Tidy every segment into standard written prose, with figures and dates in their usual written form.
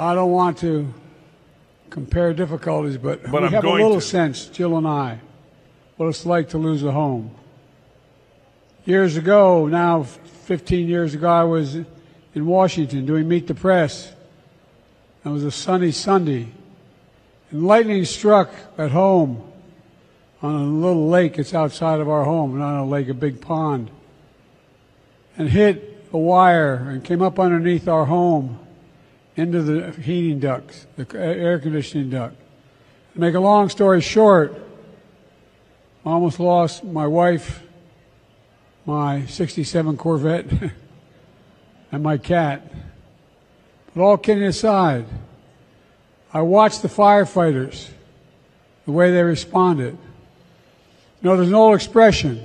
I don't want to compare difficulties, but we have a little sense, Jill and I, what it's like to lose a home. Years ago, now 15 years ago, I was in Washington doing Meet the Press. It was a sunny Sunday, and lightning struck at home on a little lake that's outside of our home, not a lake, a big pond, and hit a wire and came up underneath our home into the heating ducts, the air conditioning duct. To make a long story short, I almost lost my wife, my 67 Corvette, and my cat. But all kidding aside, I watched the firefighters, the way they responded. You know, there's an old expression.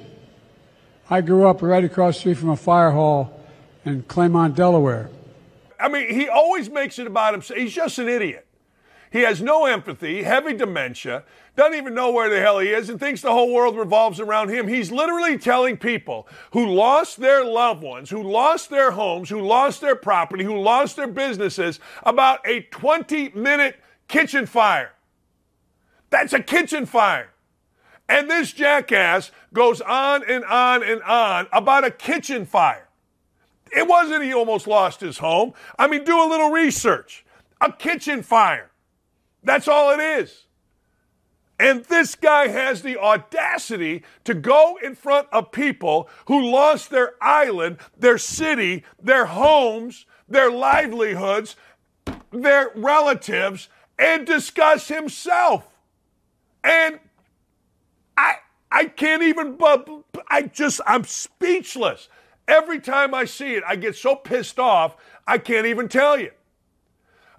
I grew up right across the street from a fire hall in Claymont, Delaware. I mean, he always makes it about himself. He's just an idiot. He has no empathy, heavy dementia, doesn't even know where the hell he is, and thinks the whole world revolves around him. He's literally telling people who lost their loved ones, who lost their homes, who lost their property, who lost their businesses about a 20-minute kitchen fire. That's a kitchen fire. And this jackass goes on and on and on about a kitchen fire. It wasn't he almost lost his home. I mean, do a little research. A kitchen fire. That's all it is. And this guy has the audacity to go in front of people who lost their island, their city, their homes, their livelihoods, their relatives, and discuss himself. And I can't even, I'm speechless. Every time I see it, I get so pissed off, I can't even tell you.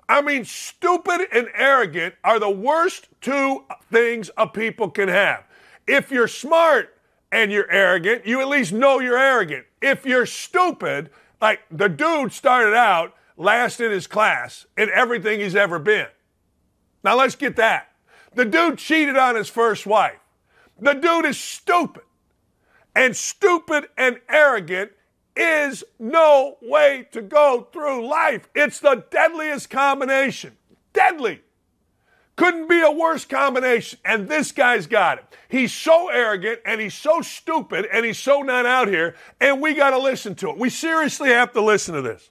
I mean, stupid and arrogant are the worst two things a people can have. If you're smart and you're arrogant, you at least know you're arrogant. If you're stupid, like the dude started out last in his class in everything he's ever been. Now let's get that. The dude cheated on his first wife. The dude is stupid. And stupid and arrogant is no way to go through life. It's the deadliest combination. Deadly. Couldn't be a worse combination. And this guy's got it. He's so arrogant and he's so stupid and he's so not out here, and we got to listen to it. We seriously have to listen to this.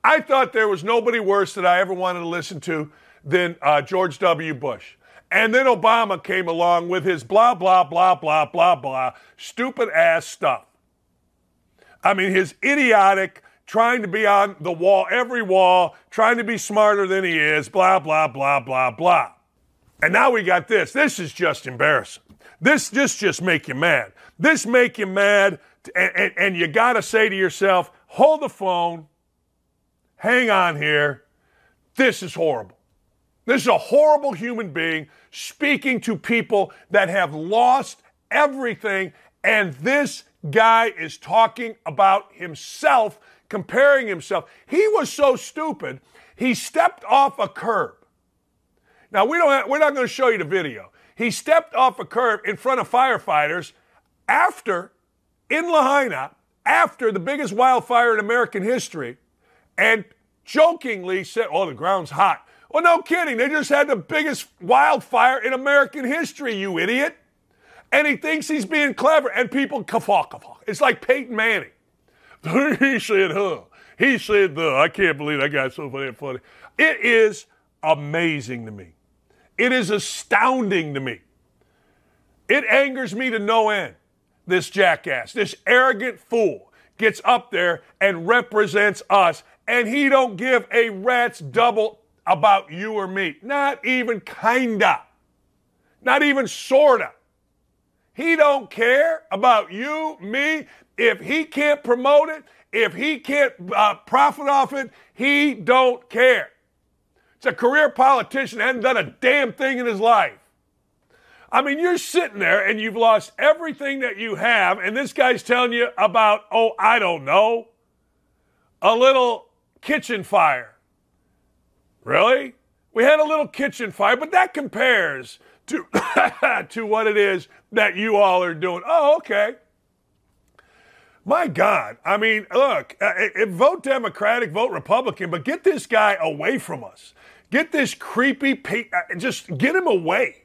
I thought there was nobody worse that I ever wanted to listen to than George W. Bush. And then Obama came along with his blah, blah, blah, blah, blah, blah, stupid ass stuff. I mean, his idiotic, trying to be on the wall, every wall, trying to be smarter than he is, blah, blah, blah, blah, blah. And now we got this. This is just embarrassing. This just make you mad. This make you mad, and you got to say to yourself, hold the phone, hang on here. This is horrible. This is a horrible human being speaking to people that have lost everything, and this guy is talking about himself, comparing himself. He was so stupid, he stepped off a curb. Now, we're not going to show you the video. He stepped off a curb in front of firefighters in Lahaina, after the biggest wildfire in American history, and jokingly said, oh, the ground's hot. Well, no kidding. They just had the biggest wildfire in American history, you idiot. And he thinks he's being clever. And people, kafaw. It's like Peyton Manning. He said, huh. He said, the. I can't believe that guy's so funny. It is amazing to me. It is astounding to me. It angers me to no end. This jackass, this arrogant fool gets up there and represents us. And he don't give a rat's double about you or me. Not even kinda. Not even sorta. He don't care about you, me. If he can't promote it, if he can't profit off it, he don't care. It's a career politician, hasn't done a damn thing in his life. I mean, you're sitting there and you've lost everything that you have, and this guy's telling you about, oh, I don't know, a little kitchen fire. Really? We had a little kitchen fire, but that compares to, to what it is that you all are doing. Oh, okay. My God. I mean, look, vote Democratic, vote Republican, but get this guy away from us. Get this creepy, just get him away.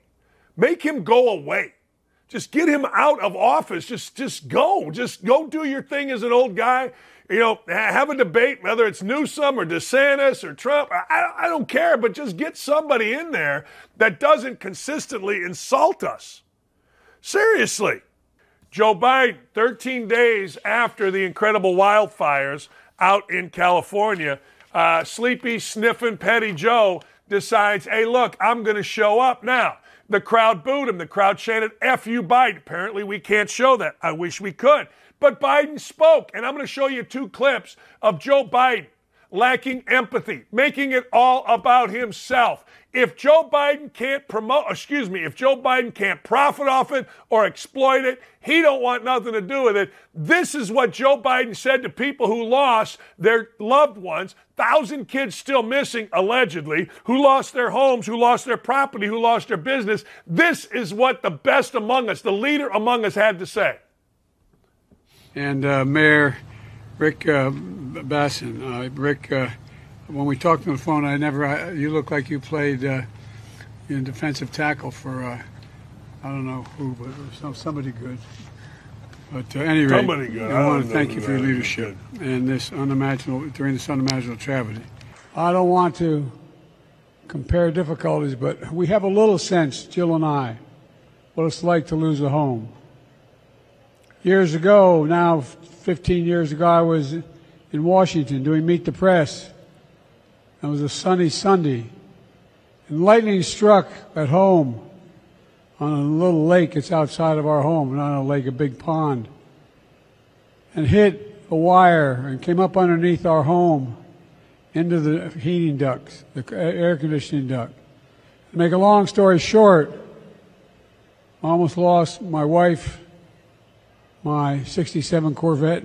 Make him go away. Just get him out of office. Just go. Just go do your thing as an old guy. You know, have a debate, whether it's Newsom or DeSantis or Trump. I don't care, but just get somebody in there that doesn't consistently insult us. Seriously. Joe Biden, 13 days after the incredible wildfires out in California, sleepy, sniffing Petty Joe decides, hey, look, I'm going to show up now. The crowd booed him. The crowd chanted, F you, Biden. Apparently, we can't show that. I wish we could. But Biden spoke, and I'm going to show you 2 clips of Joe Biden lacking empathy, making it all about himself. If Joe Biden can't if Joe Biden can't profit off it or exploit it, he don't want nothing to do with it. This is what Joe Biden said to people who lost their loved ones, 1,000 kids still missing, allegedly, who lost their homes, who lost their property, who lost their business. This is what the best among us, the leader among us, had to say. And Mayor Rick Bassin, Rick, when we talked on the phone, you look like you played in defensive tackle for, I don't know who, but somebody good. But at any rate, somebody good. I want to thank you for your leadership and during this unimaginable tragedy. I don't want to compare difficulties, but we have a little sense, Jill and I, what it's like to lose a home. Years ago, now 15 years ago, I was in Washington doing Meet the Press. It was a sunny Sunday, and lightning struck at home on a little lake. It's outside of our home, not a lake, a big pond, and hit a wire and came up underneath our home into the heating ducts, the air conditioning duct. To make a long story short, I almost lost my wife, my 67 Corvette,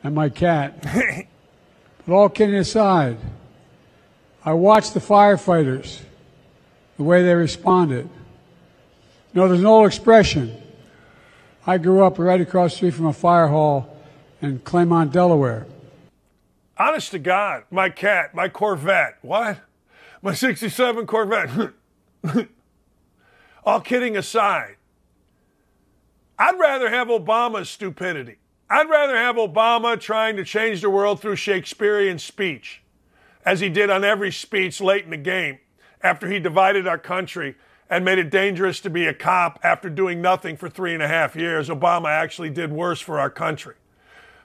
and my cat. But all kidding aside, I watched the firefighters, the way they responded. You know, there's an old expression. I grew up right across the street from a fire hall in Claymont, Delaware. Honest to God, my cat, my Corvette, what? My 67 Corvette. All kidding aside, I'd rather have Obama's stupidity. I'd rather have Obama trying to change the world through Shakespearean speech, as he did on every speech late in the game, after he divided our country and made it dangerous to be a cop after doing nothing for 3.5 years. Obama actually did worse for our country.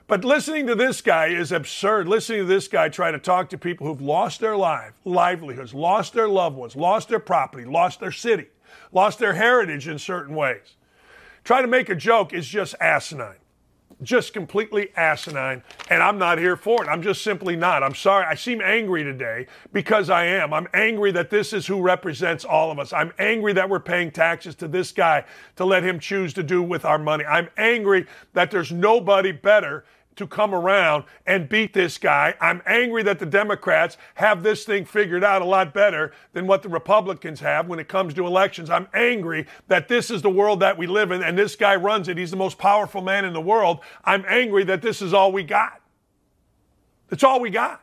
But listening to this guy is absurd. Listening to this guy try to talk to people who've lost their livelihoods, lost their loved ones, lost their property, lost their city, lost their heritage in certain ways. Try to make a joke is just asinine. Just completely asinine, and I'm not here for it. I'm just simply not. I'm sorry. I seem angry today because I am. I'm angry that this is who represents all of us. I'm angry that we're paying taxes to this guy to let him choose to do with our money. I'm angry that there's nobody better to come around and beat this guy. I'm angry that the Democrats have this thing figured out a lot better than what the Republicans have when it comes to elections. I'm angry that this is the world that we live in and this guy runs it. He's the most powerful man in the world. I'm angry that this is all we got. That's all we got.